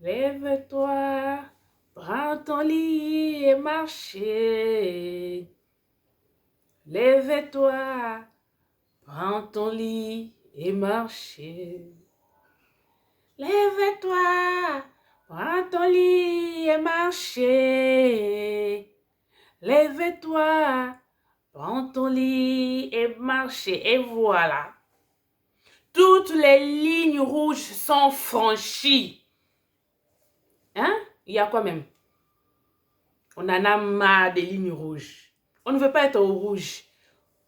Lève-toi, prends ton lit et marchez. Lève-toi, prends ton lit et marchez. Lève-toi, prends ton lit et marchez. Lève-toi, prends ton lit et marchez. Et voilà. Toutes les lignes rouges sont franchies. Hein? Il y a quoi même? On en a marre des lignes rouges. On ne veut pas être au rouge.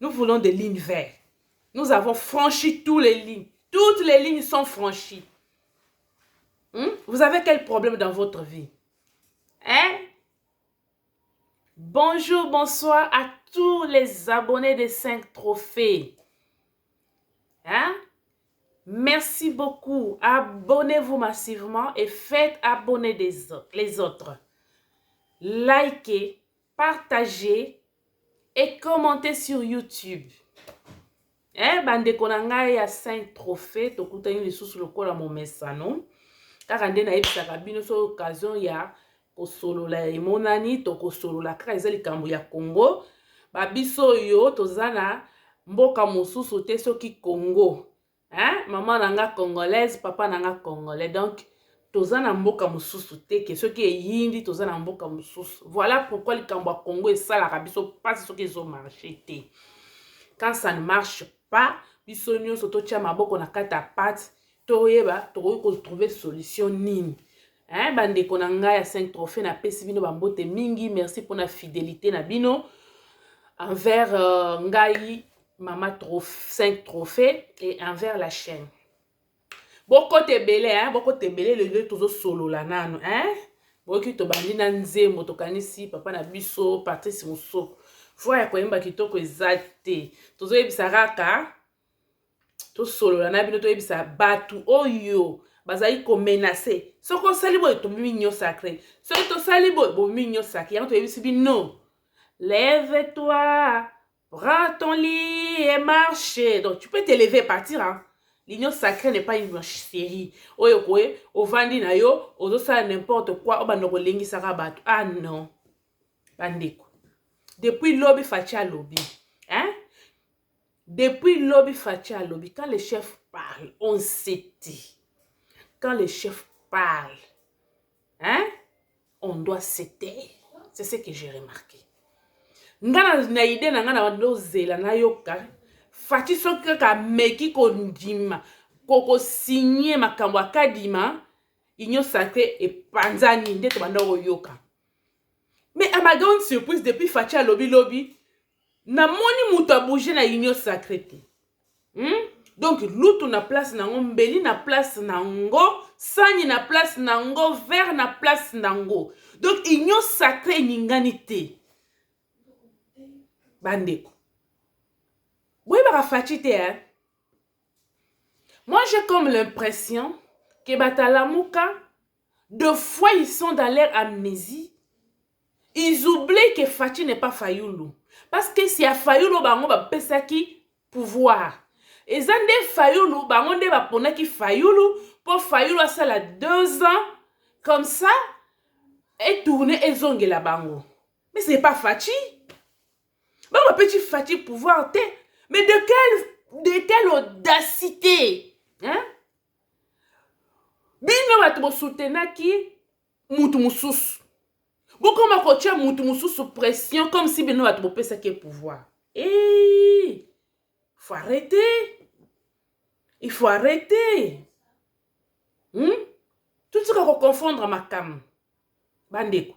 Nous voulons des lignes vertes. Nous avons franchi toutes les lignes. Toutes les lignes sont franchies. Vous avez quel problème dans votre vie? Hein? Bonjour, bonsoir à tous les abonnés des 5 trophées. Hein? Merci beaucoup. Abonnez-vous massivement et faites abonner les autres. Likez, partagez et commentez sur YouTube. Bandeko na ngai ya 5 trophées tokutani lisusu lokola momesano. Kaka nde na yebisaka bino so occasion ya kosolola emonani tokosolola kaka eza likambo ya Congo. Babiso yo tozana mboka mosusu te soki Congo. Maman nanga congolaise, papa nanga congolais. Donc tozana mboka mosusu te ke soki eyindi tozana mboka mosusu. Voilà pourquoi likambo ya Congo esalaka biso pasi soki ezo marché te. Quand ça ne marche pas, biso nyonso totia maboko na kati ya pati toyeba tokoki trouver solution nini. Bandeko na ngai ya 5 trophées na pesi bino bambote mingi. Merci pour la fidélité na bino envers ngai Mama 5 trophées et envers la chaîne. Boko tebele, boko tebele le tozo solo la nano, boki to bandi na nzembo tokanisi papa na biso Patrice Muso. Fois ya koyemba kitoko ezate. Tozo yebisa raka to solo la na bino to yebisa batu oyo bazali ko menacer. Soko salibo to minyo sacré. Soko to salibo bo minyo sacré. Yango to yebisi bino. Lève-toi, prends ton lit et marche. Donc tu peux te lever et partir. L'union sacrée n'est pas une série. Oyo koe, ovandi na yo, ozo sa n'importe quoi, obanoko lengi sarabat. Ah non. Bandeko. Depuis lobby fatia lobby. Depuis lobby fatia lobby, quand le chef parle, on sait dit. Quand le chef parle, on doit se taire. C'est ce que j'ai remarqué. Ngana na ide na ngana wando zela na yoka fati soka ka meki ko ndima koko signer makambo akadima inyo sacré et panzani ndeto bando yoka. Mais à ma grande surprise depuis fati a lobby na moni muto bouger na inyo sacré. Donc lutu na place na mbeli na place na ngo, sani na place na ngo, vert na place na ngo. Donc inyo sacré ningani te. Bandeko. Oui, moi, j'ai comme l'impression que Batalamouka, deux fois ils sont dans leur amnésie, ils oublient que Fati n'est pas Fayoulou. Parce que si à Fayoulou, bango ba pesaki pouvoir. Et zande Fayoulou, bango de ba ponaki Fayoulou, pour Fayoulou à ça la 2 ans, comme ça, et tourner et zongue la bango. Mais c'est pas Fati. Bon, ma petite Fati pouvoir, mais de quelle audacité, Bino batu soutenaki mutu mususu. Boko ma kotia mutu mususu pression comme si bino batu pesa ki pouvoir. Faut arrêter. Il faut arrêter. Tout ce qu'on confondre ma cam. Bandeko.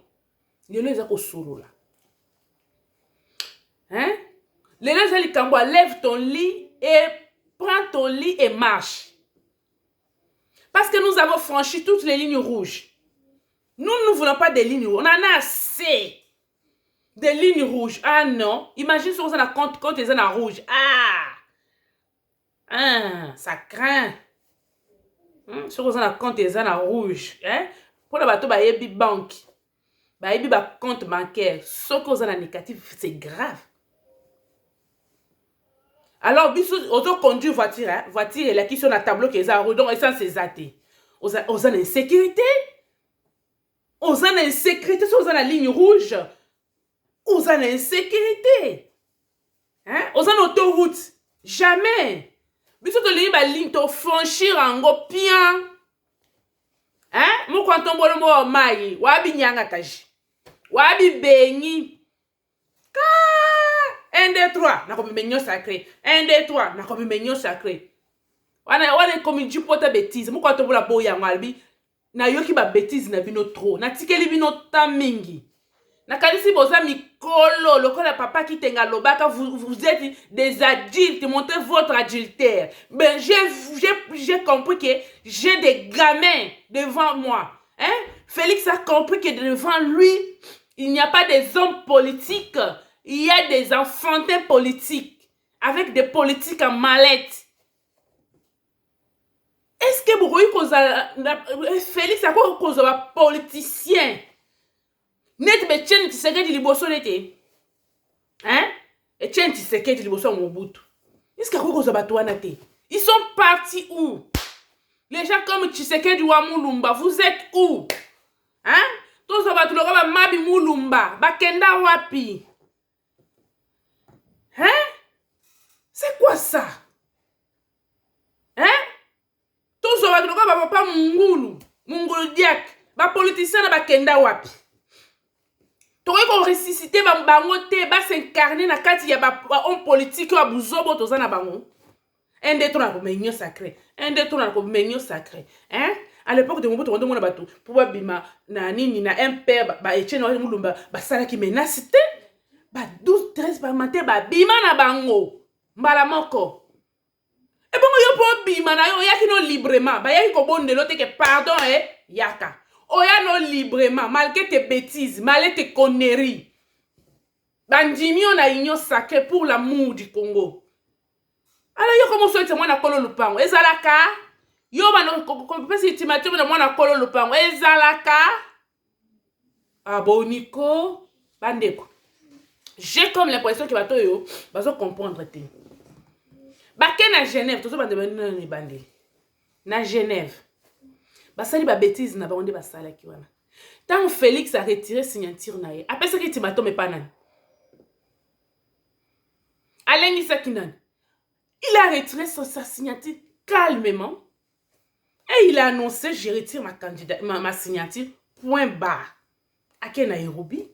Yelo ezako solo la. Les gens lève ton lit et prends ton lit et marche. Parce que nous avons franchi toutes les lignes rouges. Nous ne voulons pas des lignes rouges. On en a assez. Des lignes rouges. Ah non. Imagine si on a compte quand ils sont en rouge. Ça craint. Si on a compte ils sont en rouge. Pour le bateau, il y a une banque. Il y a un compte bancaire. Ce qu'on a en négatif, c'est grave. Alors, on conduit voiture, voiture là qui sont à tableau qui est à donc essence c'est zaté. On a une sécurité. Aux en insécurité, sur la ligne rouge. Aux en insécurité. Hein? Aux en autoroute. Jamais. Biso to ligne ba ligne to franchir en go bien. Hein? Mo quand on bolo mo mai, wabi nyanga kaji. Wabi benyi. Ka 1 2 3 na ko menyo sacré. 1 2 3 na ko menyo sacré. Wana comme du pota bêtise. Mo quand on bola boya ngalbi na yoki ba bêtise na bino trop. Na tikeli bino tamingi. Na kalisi boza mikolo, lokola papa qui tenga lobaka, vous êtes des adultes, montrez votre adultère. Ben, j'ai compris que j'ai des gamins devant moi. Hein? Félix a compris que devant lui, il n'y a pas des hommes politiques, il y a des enfantins politiques, avec des politiques en mallette. Est-ce que vous voyez que Félix a quoi cause un politicien? Net be Etienne Tshisekedi liboso nete. Hein? Etienne Tshisekedi liboso Mobutu. Est-ce que vous avez Ils sont partis où? Les gens comme Tshisekedi ou Moulumba, vous êtes où? Hein? Tous les gens qui Mabi Moulumba, Bakenda Wapi. Hein? C'est quoi ça? Hein? Tous les gens qui Papa Mungulu, Mungulu Diak, ba politicien na Bakenda Wapi. Toye ko ressusciter bango te ba s'incarner na kati ya ba homme politique wa buzobo toza na bango. Un des trois na menyo sacré. Un des trois na menyo sacré. Hein? À l'époque de Mobutu on demande bato pour bima na nini na un père ba Etienne Mulumba ba sala ki menace te ba 12 13 par matin ba bima na bango. Mbala moko. E bongo yo po bima na yo yaki no librement ba yaki ko bondelo te ke pardon yaka. Oya non librement, malgré tes bêtises, malgré tes conneries. Bandimi on a union sacrée pour l'amour du Congo. Alors yo comment souhaite moi na kolo lupango. Ezalaka. Yo ba no pesi timati na moi na kolo lupango. Ezalaka. Aboniko bandeko. J'ai comme l'impression que bato yo bazo comprendre te. Baké na Genève, tout ça bande ni bande. Na Genève. Basali ba bêtise na bango basala ki wana. Tant Félix a retiré signature na ye. Après ça qui timato me panan. Alain Isakinan. Il a retiré sa signature calmement. Et il a annoncé je retire ma signature point barre. Ake Nairobi.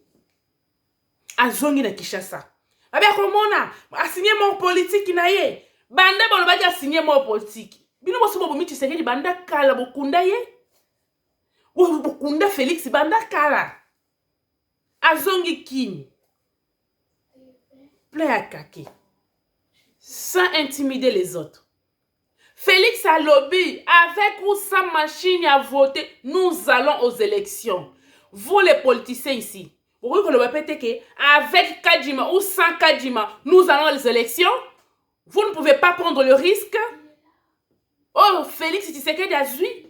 A zongi na Kinshasa. Abe komona a signé mon politique na ye. Banda bolobaki a signé mon politique. Bino boso bobo Tshisekedi banda kala bokunda ye. Bokunda Félix banda kala. Azongi kini. Plein à kaki. Sans intimider les autres. Félix a lobby avec ou sans machine à voter. Nous allons aux élections. Vous les politiciens ici. Vous voyez que le répète que avec Kadima ou sans Kadima, nous allons aux élections. Vous ne pouvez pas prendre le risque. Oh, Félix Tshisekedi a joué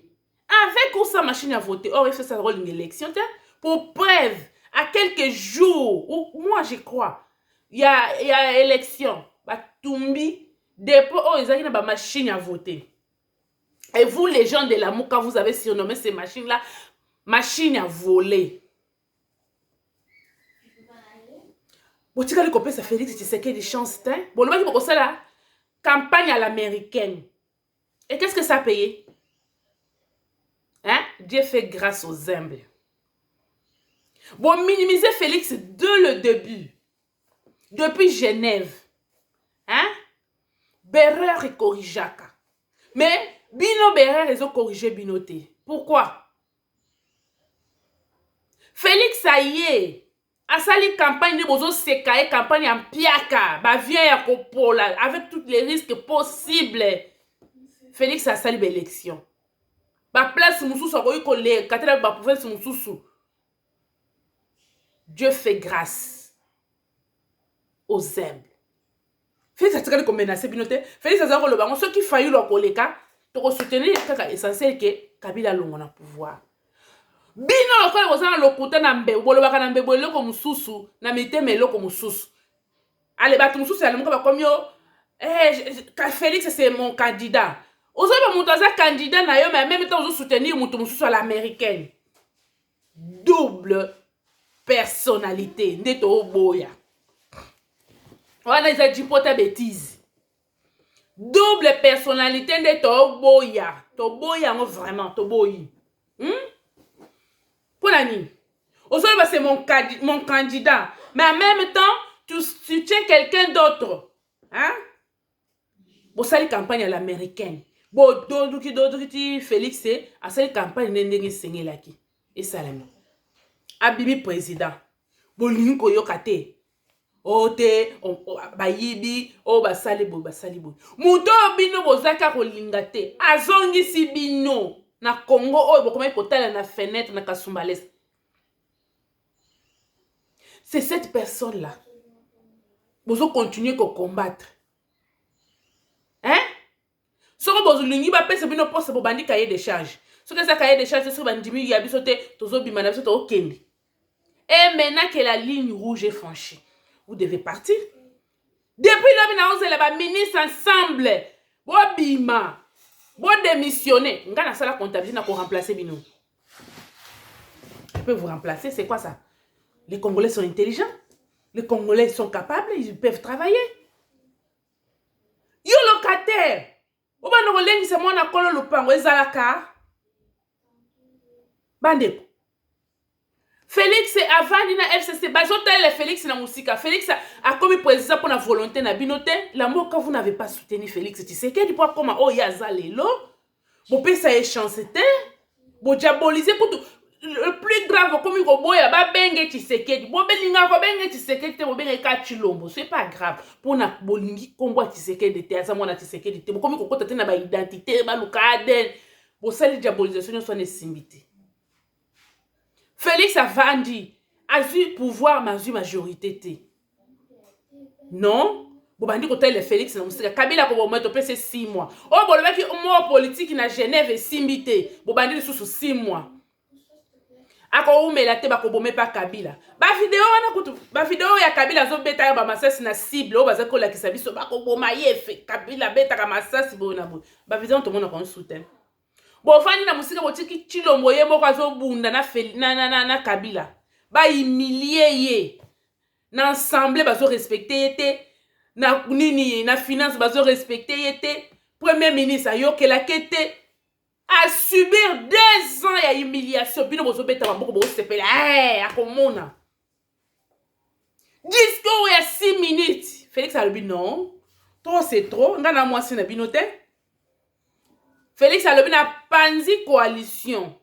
avec ou sans machine à voter. Or, il fait sa rôle d'une élection. Pour preuve, à quelques jours, où moi je crois, il y a élection. Batumbi, dépôt, oh, ils ont une machine à voter. Et vous, les gens de l'amour, quand vous avez surnommé ces machines-là, machines à voler. Bon, tu as le copain, ça Félix Tshisekedi chance, bon, le mec, il ça là, campagne à l'américaine. Et qu'est-ce que ça a payé? Hein? Dieu fait grâce aux humbles. Bon, minimiser Félix dès le début. Depuis Genève. Hein? Berreur et corrigeaka. Mais, Bino Berreur, ils ont corrigé Binoté. Pourquoi? Félix, ça y est. A sali campagne de bozo sekaye, campagne en piaka. Ba vient à Kopola. Avec tous les risques possibles. Félix a sali l'élection. Ba place Moussou a eu collé. Katera ba province Moussou. Dieu fait grâce aux humbles. Félix a tiré comme menacé Binoté. Félix a tiré le banc. Ceux qui failli leur coller, tu soutenir c'est essentiel que Kabila l'on a pouvoir. Bino lokola kozana lokuta na mbe bolobaka na mbe boloko mususu na miteme eloko mususu. Allez bato mususu ya muka bakomi yo Félix c'est mon candidat. Ozo ba mutu aza candidat na yo mais en même temps ozo soutenir mutu mususu à l'américaine. double personnalité. Nde to boya. Wana isa jipota bêtise. Double personnalité nde to boya. To boya ngo vraiment to boyi. Pour la nuit. Aujourd'hui, c'est mon candidat. Mais en même temps, tu tiens quelqu'un d'autre. Hein? Bon, ça, les campagnes à l'américaine. Bon, d'autres Félix, à cette campagne, n'est pas là. Et ça, là. Abimi président. Bon, l'unique yokate. Oh, te, bayibi, oh, basalibo, basalibo. Mouto bino bozaka kolingate. Azongi si bino. Na Congo, oh, comment il peut na fenêtre, na Kasumbalès. C'est cette personne-là. Vous allez continuer à combattre. Hein? Si vous avez un peu de poste pour bandi cahier de charge. Si vous avez un cahier de charge, c'est ce que vous avez. Et maintenant que la ligne rouge est franchie, vous devez partir. Depuis là, vous avez ministre ensemble. Vous bima. Vous démissionnez. Vous avez la comptabilité pour remplacer Bino. Je peux vous remplacer. C'est quoi ça? Les Congolais sont intelligents. Les Congolais sont capables. Ils peuvent travailler. Yo locataire. Oba no lengi se mwana kolo lupango ezalaka. Bandeko. Félix avant dina FCC bazotel Félix na musika. Félix a commis président pour la volonté na binote. La moka vous n'avez pas soutenu Félix Tshisekedi pour comment oh yaza lelo. Bo pesa échancete. Bo diaboliser pour tout. Le plus grave comme il boya ba benge Tshisekedi. Bo belinga ko benge Tshisekedi te bo benge ka Chilombo. C'est pas grave. Pour na bolingi kombo Tshisekedi te aza mona Tshisekedi te. Bo comme ko kota te na ba identité ba lukadel. Bo sali diabolisation so ne simbité. Félix Avandi a eu pouvoir ma majorité te. Non. Bo bandi ko tele Félix na musika Kabila ko bo mettre pese 6 mois. Oh bo le mec mo politique na Genève simbité. Bo bandi sous 6 mois. Ako umela te bakobome pa Kabila. Ba vidéo ya Kabila zo beta ya ba masasi na cible o bazako la kisabiso bakoboma yefe Kabila beta ka masasi bona bo. Ba vidéo to mona kon soutien. Bo fani na musika botiki Chilombo ye moko azo bunda na Kabila. Ba humilier ye. Na ensemble bazo respecter yete. Na nini na finance bazo respecter yete. Premier ministre ayokela kete. À subir 2 ans ya humiliation. Bino bozo beta maboko bozo sepela. Akomona. Discours ya 6 minutes. Félix a dit non. Trop c'est trop. Ngana moi si na binote. Félix a dit na panzi coalition.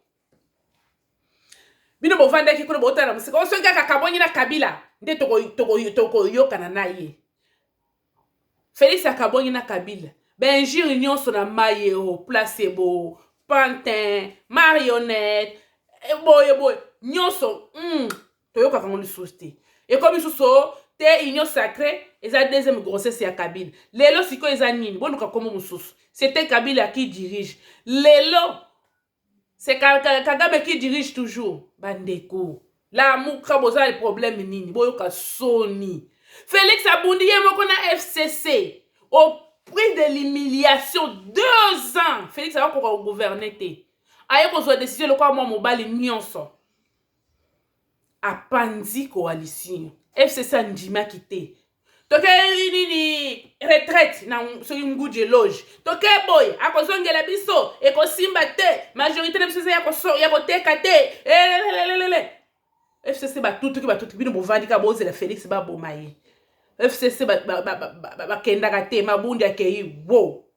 Bino bo vanda ki kono bota na musika. Oso nga kakabonyi na Kabila. Nde toko yoka na naye. Félix a kabonyi na Kabila. Benji union so na maye o placebo. Pantin, marionnette, boy, nyonso, toyoka kango lisuste. Et comme ils sont te union sacrée, ils ont deuxième grossesse ya Kabila. Lelo siko ils ont nini, bon nous comme mususu. C'était Kabila qui dirige. Lelo, c'est Kagame qui dirige toujours. Bandeko. La mouka boza le problème nini, boyoka soni. Félix Abundi yemoko na FCC. Au prix de l'humiliation, 2 ans. Félix a encore gouverné. Aïe, qu'on soit décidé le quoi, moi, mobile, nyonso. A Panzi coalition. FCC Ndima quitté. Toke ni retraite na so nguje loge. Toke boy, akozongela biso, eko simba te, majorité de FCC yako teka te. FCC ba tout bino bovandi ka bozela Félix ba bomaye. FCC ba kendaka te mabundi akei wo.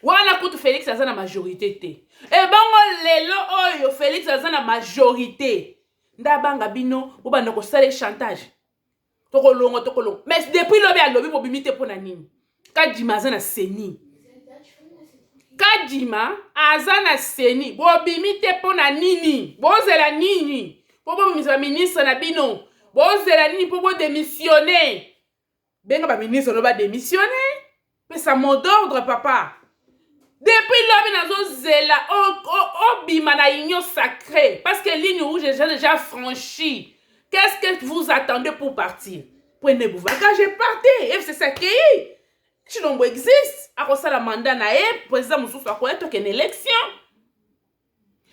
Wana kutu Félix aza na majorité te. E bango lelo oyo Félix aza na majorité. Ndabanga bino bobanda ko sale chantage. Toko longo. Mais depuis lobi a lobi bobimite pona nini. Kadima aza na seni. Kadima aza na seni. Bobimite pona nini. Bozela nini. Bobo ministre na bino. Bozela nini pour démissionner. Benga ba ministre no ba démissionner. Mais ça mot d'ordre papa. Depuis l'homme nazo zela o bima na union sacrée parce que ligne rouge est déjà franchie. Qu'est-ce que vous attendez pour partir? Prenez-vous vacances, j'ai parti. FCC qui Chilombo existe. A ça la mandat na président mususu a connaître qu'une élection.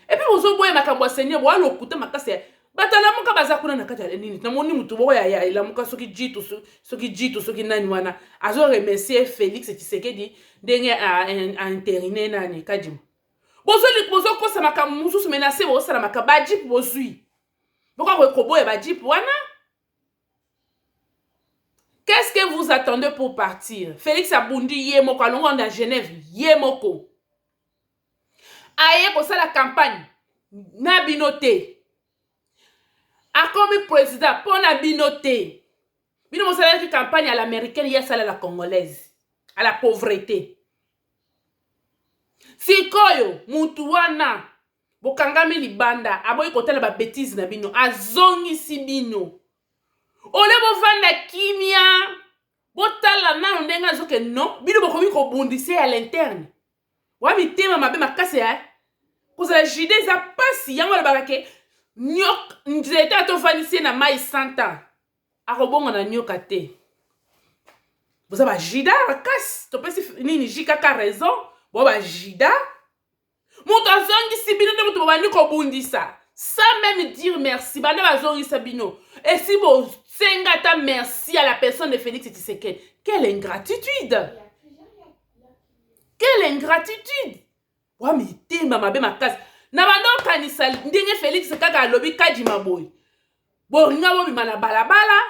Et puis vous voyez makambo Seigneur, vous allez écouter ma casse. Batala muka bazakuna na kati ya nini. Na moni mutu boko ya la muka soki jitu soki nani wana. Azo remercier Félix Tshisekedi ndenge a interiner nani Kadima. Bozo kosa makambo mususu menacer bo sala makaba jip bozui. Pourquoi vous koboye ba jip wana? Qu'est-ce que vous attendez pour partir? Félix Abundi yemoko alongo na Genève yemoko. Aye pour ça la campagne na binote. A comme président pour na binote. Bino mo sala ki campagne à l'américaine ya sala la congolaise à la pauvreté. Sikoyo mutu wana bokangami libanda aboyi kotala ba bêtise na bino azongi si bino. Ole bo vanda kimia botala na ndenga zoke non bino bokomi ko bundise à l'interne. Wa mitema mabe makase ya kozala jide za pasi yango lebakake nyok nzete atovanisi na mai 100 ans akobonga na nyoka te. Boza ba jida makasi to pesi nini jikaka raison bo ba jida moto azongi sibino te moto bandi ko bundisa sans même dire merci bande bazongi sabino et si bo senga ta merci à la personne de Félix Tshisekedi. Quelle ingratitude! Quelle ingratitude! Wa mitema mabe makasi na bando kanisa ndenge Félix kaka alobi Kadima boy bolinga bo bimana balabala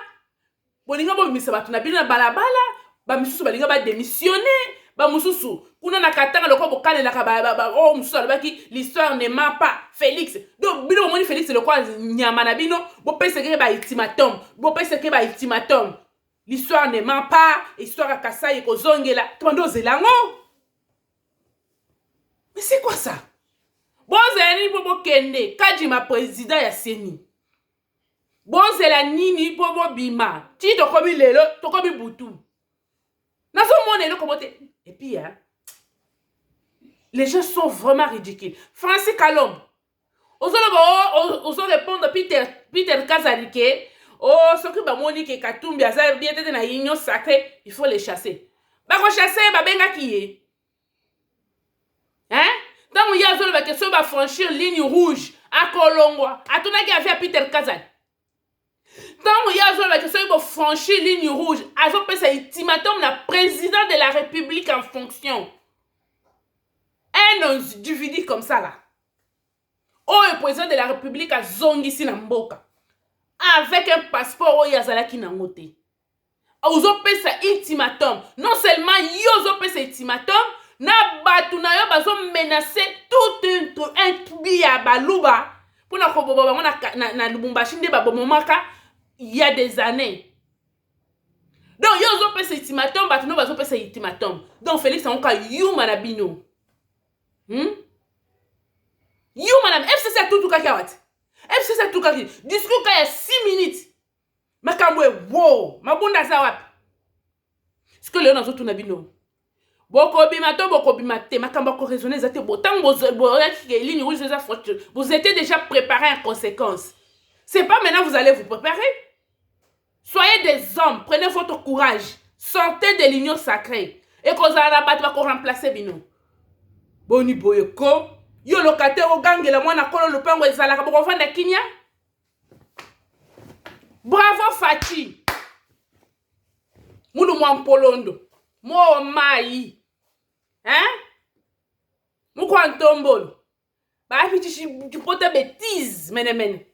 bolinga bo bimisa batu na bino na balabala ba misusu balinga ba démissionner ba mususu kuna na katanga loko bokalela ka ba oh mususu alobaki l'histoire ne ment pas Félix donc bino moni Félix le quoi nyama na bino bo pese ke ba ultimatum l'histoire ne ment pas histoire à Kasai ko zongela tondo zelango. Mais c'est quoi ça? Bonzela bobo kende Kadima président ya Seni. Bonzela nini bobo bima. Ti to komi lelo, to komi butu. Nazo monelo komote. Et puis hein, les gens sont vraiment ridicules. Francis Kalombe. Ozo répondre Peter Kazalike. Oh, ce que ba moni ke Katumbi aza bien tete na union sacrée, il faut les chasser. Ba ko chasser ba benga kiye. Hein? Tant qu'il y a la question de franchir ligne rouge à Kolongwa, à ton avis avec Peter Kazan. Tant qu'il y a la question de franchir ligne rouge, à son pays ultimatum la président de la République en fonction. Un individu comme ça là. Oh, le président de la République a zongi si namboka. Avec un passeport oh yazala ki nangote. Ozo pesa ultimatum. Non seulement yozo pesa ultimatum, na batu na yo bazo menacer tout un biya baluba pour na koboba na Lubumbashi nde babomaka il y a des années. Donc yo zo pesa ultimatum batu no bazo pesa ultimatum. Donc Félix anka yuma na bino. Yuma na FCC tout kaka wat. FCC tout kaka. Discours kaya 6 minutes. Makamwe wow, mabunda za wapi? Siko leo nazo tuna bino. Boko bimate makamba ko raisonner zate botan ligne rouge vous étiez déjà préparé en conséquence. C'est pas maintenant vous allez vous préparer. Soyez des hommes, prenez votre courage, sortez de l'union sacrée et qu'on a battre ko remplacer bino. Boni boyeko, yo locataire au gangela mwana kolo lopango ezala ka boko vanda kinya. Bravo Fati. Munu mwampolondo. Mo mai. Hein? Mouko antombolo. Ba tu pote bêtise, mene.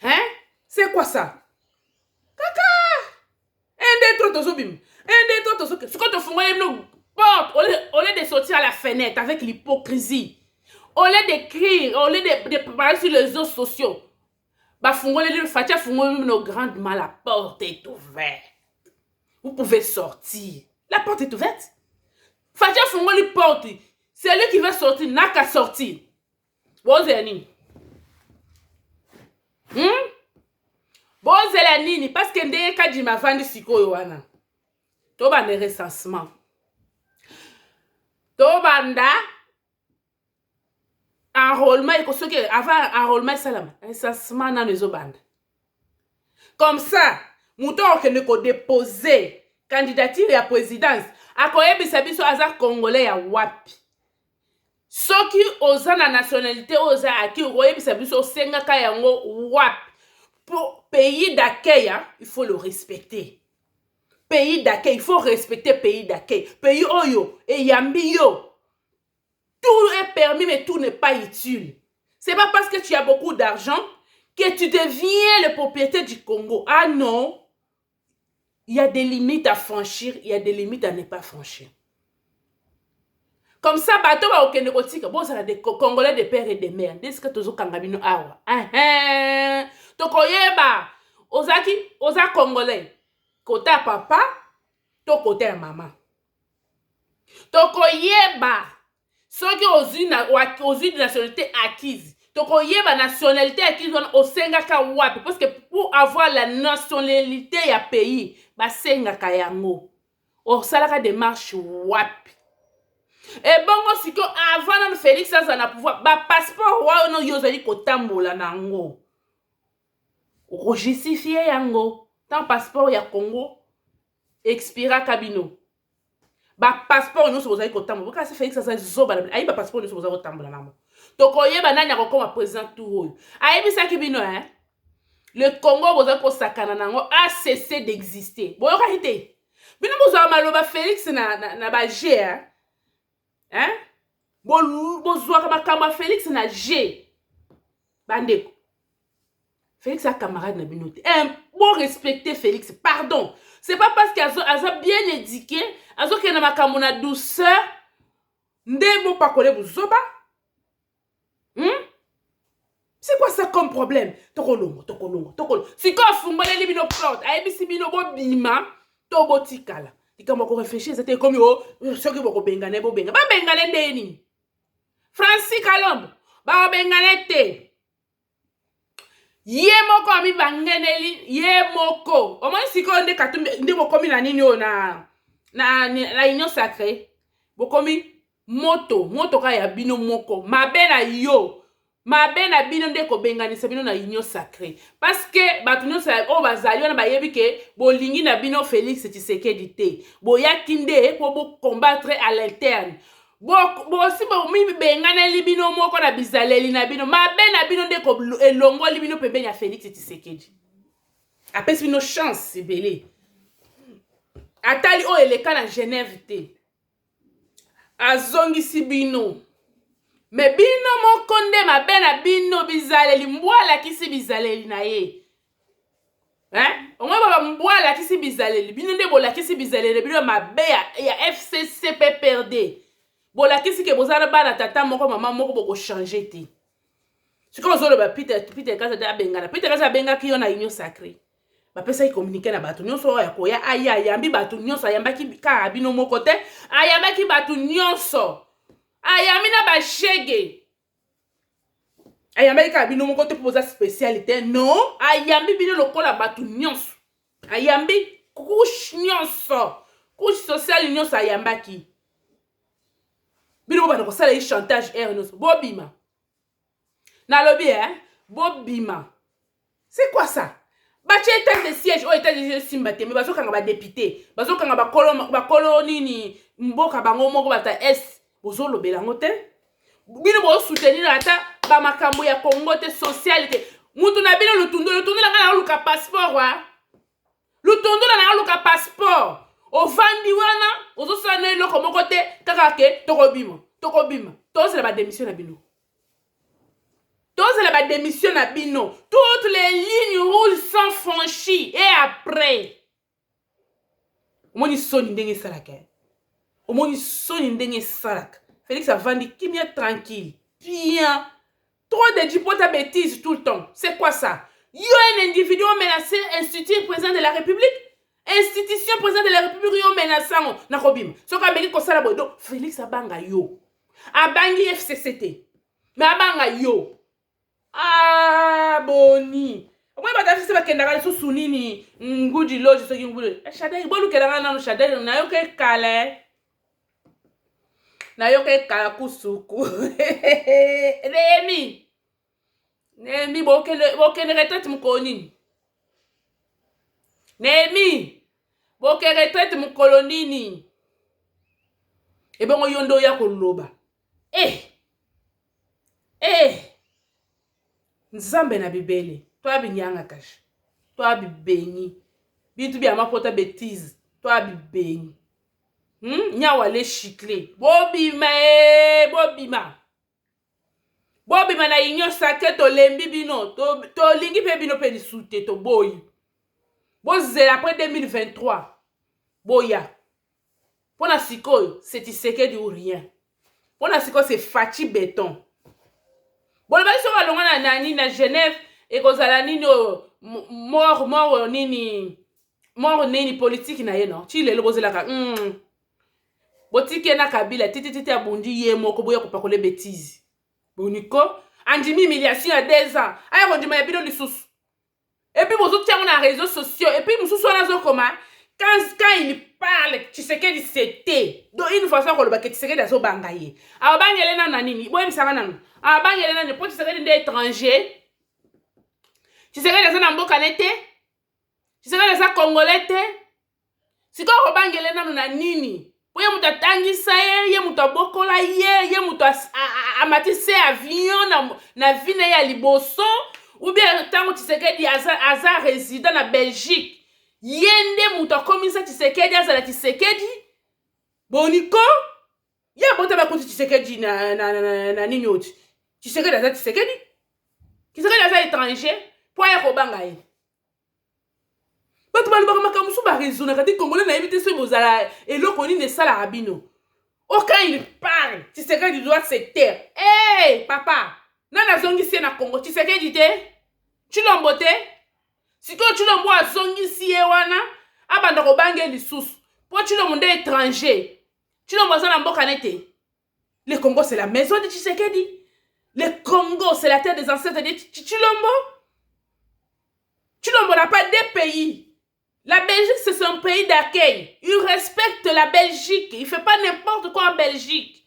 Hein? C'est quoi ça? Kaka! Un des trois tozobim. Ce que tu fais, une porte, au lieu de sortir à la fenêtre avec l'hypocrisie, au lieu d'écrire, au lieu de parler sur les réseaux sociaux, bah, Fatia Fungole, nos grandes mal, la porte est ouverte. Vous pouvez sortir. La porte est ouverte. Fatia Fungole porte. C'est lui qui va sortir, n'a qu'à sortir. Bozeni. Bozeni, parce que ndenge Kadima vandi sikoyo wana. Toba ne recensement. Tobanda enrôlement et ce que avant enrôlement salam recensement na les bande. Comme ça, mouton que ne ko déposer candidature à présidence. Akoyebi sabiso azar congolais ya wapi. soki oza na nationalité oza aki oyebisa biso osengaka yango wapi. Pour pays d'accueil, hein, il faut le respecter. Pays d'accueil, il faut respecter pays d'accueil. Pays oyo et yambi yo. Tout est permis, mais tout n'est pas utile. C'est pas parce que tu as beaucoup d'argent que tu deviens le propriétaire du Congo. Ah non. Il y a des limites à franchir, il y a des limites à ne pas franchir. Comme ça, bateau va au Kénérotique. Bon, ça a des Congolais de père et de mère. Est-ce que tu as kangabino awa? Toko yeba. Ozaki, oza Congolais. Côté papa, to côté maman. Toko yeba. Ceux qui ont une nationalité acquise. Toko yeba nationalité acquise au sengaka wapi. Parce que pour avoir la nationalité ya pays, ba sengaka yango. Au salaka démarche wapi. Et bongo siko avant de Félix ça na pouvoir ba passeport wa no yozali kotambola nango. Rejustifier yango. Tant passeport ya Congo expira kabino. Ba passeport no so zali kotambola. Parce que Félix ça zoba ayi ba passeport no so zali kotambola nango. Tokoye banani akokoma président tout. Ayi bisaki bino hein. Le Congo boza ko sakana nango a cessé d'exister. Boyoka hité. Bino boza maloba Félix na ba G hein. Hein? Bozouaka makamba Félix na G. Bandeko. Félix a camarade na binote. Bon respecter Félix. Pardon. C'est pas parce qu'il a bien éduqué, azo ke na makambo na douceur, ndemo pa kole buzoba. C'est quoi ça comme problème? Tokolongo. Si quand fungole li bino porte, ayebisi bino bo bima, to botikala. Quand on réfléchit, c'était comme ceux qui vont bengane, bo benga. Ba bengane ndeni. Francis Kalombo, ba bengane te. Ye moko ami bangeneli, ye moko. Au moins si ko nde katumbe nde bokomi na nini o na union sacrée. Bokomi moto ka ya bino moko. Mabe na yo. Mabe na bino nde ko benganisa bino na union sacrée. Parce que batunyo sa o bazali wana bayebi ke bolingi na bino Félix Tshisekedi te. Boyaki nde po bo combattre à l'interne. Bo si bo mi bengana li bino moko na bizaleli na bino. Mabe na bino nde ko elongo li bino pembeni ya Félix Tshisekedi. Apesi bino chance belé. Atali o eleka na Genève te. Azongisi bino. Mais bino moko nde mabe na bino bizaleli mbwala kisi bizaleli na ye. Hein? Omwe baba mbwala kisi bizaleli. Bino nde bola kisi bizaleli bino mabe ya FCCPPRD. Bola kisi ke bozana bana tata moko mama moko boko changer te. Siko ozolo ba Peter Kaza da bengana. Peter Kaza benga ki yo na union sacrée. Ba pesa yi communiquer na batu nyonso ya koya aya yambi batu nyonso ayambaki ka bino moko te. Ayambaki batu nyonso. Ayamina ba shege. Ayambi ka bino moko te posa spécialité. Non, ayambi bino lokola batu nyonso. Ayambi couche nyonso. Couche sociale nyonso ayambaki. Bino ba ko sala yi chantage nyonso. Bobima. Na lobby hein? Bobima. C'est quoi ça? Bache état de siège, o état de siège simbate, mais bazo kanga ba député, bazo kanga ba koloni ni mboka bango moko bata S, bozo lobela ngote. Bino bo soutenir ata ba makambo ya Congo te socialité. Mutu na bino lutundu la kana luka passeport wa. Lutundu la na luka passeport. O vandi wana, ozo sa na eloko moko te kaka ke tokobima. Tozo la ba démission na bino. La démission à bino. Toutes les lignes rouges sont franchies. Et après, Omoni soni ndenge salaka. Omoni soni ndenge salaka. Félix a vendu qui bien tranquille. Bien. Trop de dipota bêtises tout le temps. C'est quoi ça? Yo un individu menacé institut président de la République. Institution président de la République yo menaçant. Nakobim. Soka beki ko sala bodo. Félix abanga yo. Abangi FCCT. Mais abanga yo. Ah, boni. Omwe batafisi bakendaka lisusu nini ngudi loji soki ngudi. Shadai bolukelanga nanu Shadai nayoke kale. Nayoke kala kusuku. Nemi bokene retraite mukonini. Nemi boke retraite mukolonini. Ebongo yondo ya koloba. nzambe na bibele toya binyanga kashi toya bibenyi bitu bya mapota bêtise toya bibenyi nyawa le chiclé bobima bobima na union sacré tolembi bino tolingi mpe bino mpe lisusu te toboyi bozela après 2023 boya mpona sikoyo c'est Tshisekedi ou rien mpona sikoyo c'est Faci Béton bolobaki soki alongwa na nani na Genève ekozala nini mort nini politique na ye no ti lelo bozelaka botiki ye na Kabila titititi abundi ye moko boya kopakole bêtise boniko andimi humiliation ya 2 ans aya kondima ya bino lisusu epuis bozotiango na réseaux sociaux epuis mosusu wana azokoma quand il parle Tshisekedi c'était donc une façon koloba ke Tshisekedi azobanga ye abangele na nini boyebisanga nanu abangele na po Tshisekedi nde étranger Tshisekedi aza na mboka ne te Tshisekedi aza congolais te sikoyo kobangele nanu na nini po ye moto atangisa ye moto abokola ye moto amatisi avion na vie na ye ya liboso ou bien ntango Tshisekedi aza résident na Belgique ye nde moto akomisa Tshisekedi azala Tshisekedi boniko ye abota bakuti Tshisekedi na nini oti Tshisekedi aza Tshisekedi aza étranger po aye kobanga ye bato balobaka makambo mosusu baresonaka te congolais nayebi te soki bozala eloko nini esalaka bino quand il parle Tshisekedi doit se taire papa nani azongisi ye na Congo Tshisekedi te Tshilombo te sikoyo Tshilombo azongisi ye wana abanda kobanga ye lisusu po Tshilombo nde étranger Tshilombo aza na mboka ne te le Congo c'est la maison de Tshisekedi le Congo c'est la terre des ancêtres de Tshilombo n'a pas 2 pays. La Belgique, c'est son pays d'accueil. Il respecte la Belgique. Il ne fait pas n'importe quoi en Belgique.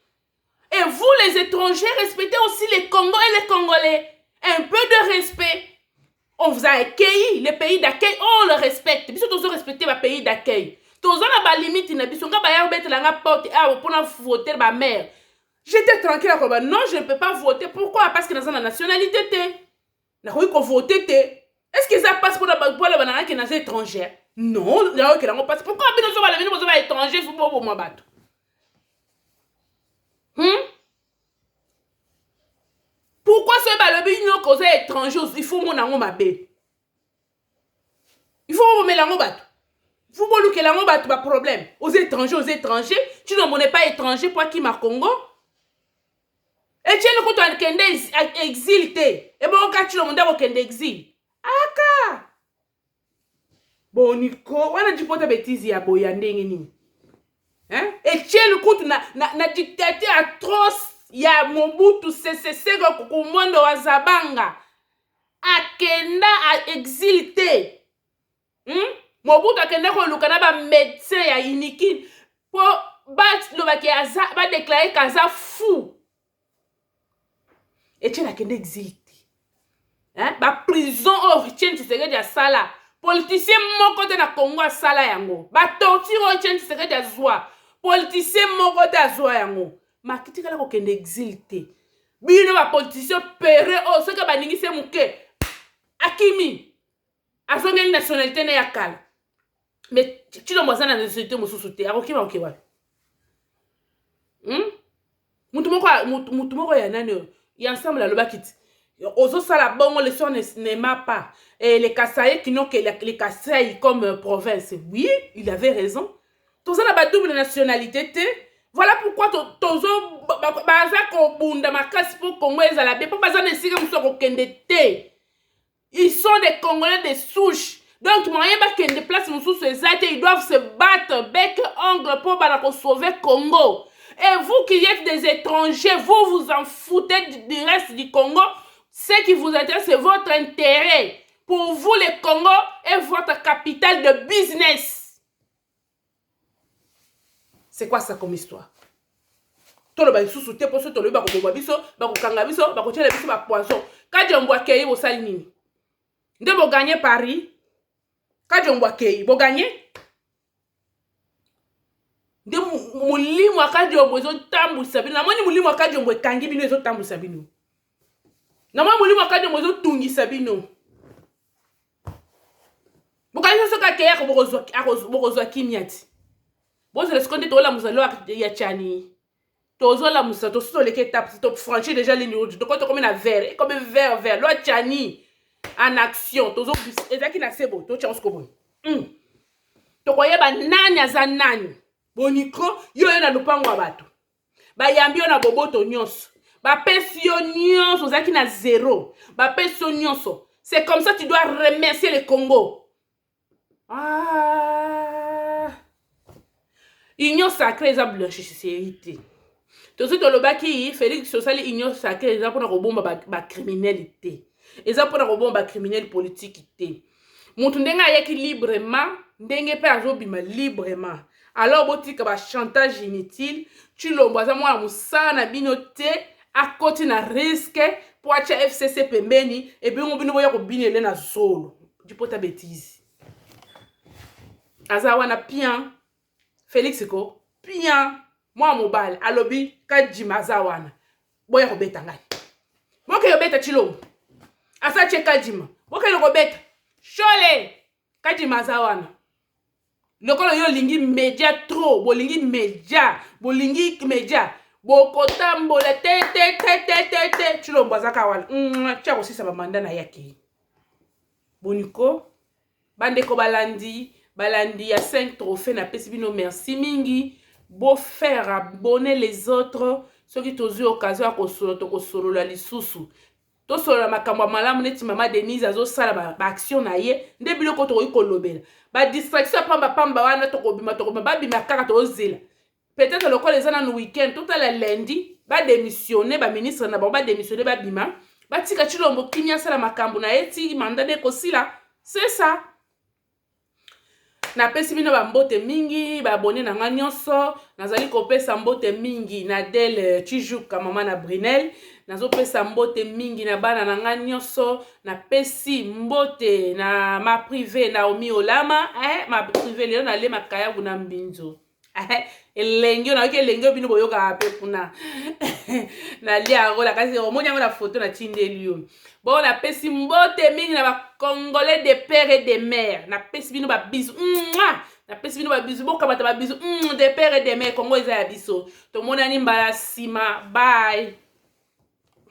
Et vous, les étrangers, respectez aussi les Congos et les Congolais. Un peu de respect. On vous a accueilli. Les pays d'accueil, on le respecte. Puis surtout, respecter le pays d'accueil. Tous on a pas limite. Voter ma mère. J'étais tranquille. Non, je ne peux pas voter. Pourquoi? Parce que dans la nationalité, je ne peux pas voter. Est-ce que ça passe pour la banane qui est étrangère? Non, là où on passe. Pourquoi nous sommes étrangers? Il faut pas pour moi battre. Pourquoi ce balobi nous cause étranger? Il faut mon amour ma bé. Il faut mon mélange battre. Il faut mon que l'amour battre pas problème. Aux étrangers, tu ne m'en es pas étranger pour qui m'a Congo? Et tu es le côté de exilé. Et bon, quand tu le mondes au Kende exil. Aka boniko wana jipota bêtise ya boya ndenge nini Etienne kutu na dictateur atroce ya Mobutu Sese Seko kumondo wa Zabanga akenda a exilté Mobutu akenda ko lukana ba médecin ya Inikine po bat lobaki aza ba déclarer kaza fou Etienne akenda exilté ba prison Etienne Tshisekedi ya sala politicien moko te na Congo a sala yango ba torture Etienne Tshisekedi ya zwa politicien moko te azwa yango makiti kala ko kende exilté bino ba politicien pere soki baningise muke akimi azongeli nationalité ne ya kala mais Tshilombo aza na nationalité mosusu te akokima okewa mutu moko ya nani ya ensemble alobaki ti Ozo sala bongo les sons n'aima pas. Et les Kasaïs qui n'ont que les Kasaïs comme province. Oui, il avait raison. Tozo na ba double nationalité te. Voilà pourquoi tozo baza ko bunda makasi pour Congo ezala be. Pour baza nesika muso ko kende te. Ils sont des Congolais de souche. Donc moyen ba kende place muso ezate, ils doivent se battre bec ongle pour ba ko sauver Congo. Et vous qui êtes des étrangers, vous vous en foutez du reste du Congo. Ce qui vous intéresse, c'est votre intérêt. Pour vous, le Congo est votre capitale de business. C'est quoi ça comme histoire? Tolo ba sous te pour tolo ba ko biso, ba ko kanga biso, ba ko tele biso ba poisson. Quand on boit kei bo sali nini? Nde bo gagner Paris. Quand on boit kei, bo gagner. Nde mulimo akadi ombo zo tambu sabino. Na moni mulimo akadi ombo kangi bino zo tambu sabino. Na mwa mulimo akade mozo tungisa bino. Bukaisa soka keya ko bokozwa kimiati. Bozo le seconde to la muzalo ya chani. Tozo la musa to so leke étape to franchir déjà ligne rouge. Donc quand comme na vert, comme vert, lo chani en action. Tozo ezaki na sebo, to chance ko bon. To koyeba nani aza nani. Boniko yo na lupango bato. Ba yambi na boboto nyonso. Ba pesi yo nyonso ozaki na zéro. Ba pesi yo nyonso. C'est comme ça tu dois remercier le Congo. Ah. Union sacrée eza blanchissérité. Tozo tolobaki Félix Sosali union sacrée eza pona kobomba ba criminalité. Eza pona kobomba criminel politique té. Mutu ndenga ayaki librement, ndenge pe azobima librement. Alors botika ba chantage inutile, tu lombaza mwa musana na bino te à côté na risque pour acha FCC pembeni et bien on bino boya ko binele na zolo. Du pota bêtise. Aza wana pian Félix ko pian moi mobile alobi kadjima aza wana boya ko beta ngai. Moke yo beta chilombo. Asa cheka kadjima. Moke yo ko beta. Chole kadjima aza wana. Lokolo yo lingi media trop, bolingi media, bokotambola te chilombo azaka wana. Tia ko sisa ba manda na yake. Boniko bandeko balandi ya 5 trophées na pesi bino merci mingi. Beau faire abonner les autres ceux qui tozu occasion à kosolo la lisusu. To solo makambo malamu neti mama Denise azo sala ba action na ye nde biloko to kolobela. Ba distraction pamba wana to kobima ba bima kaka to zela. Peut-être le col les ana no week-end tout à la lundi ba démissionner ba ministre na ba démissionner ba bima. Ba tika chilombo kinya sala makambo na eti mandat de kosila. C'est ça. Na pesi bino ba mbote mingi ba abonné na nga nyonso nazali kopesa mbote mingi na Del Chijuka mama na Brunel nazo pesa mbote mingi na bana na nga nyonso na pesi mbote na ma privé na Omi Olama ma privé leo na le makaya kuna mbinzo elengio na ke lengio bino boyoka ape kuna na lia rola kasi omonya ngona photo na tindeli yo. Bon na pesi mbote mingi na ba Congolais de père et de mère na pesi bino ba bisu na pesi bino ba bisu boka bata ba bisu de père et de mère Congo eza ya biso to mona ni mbala sima bye.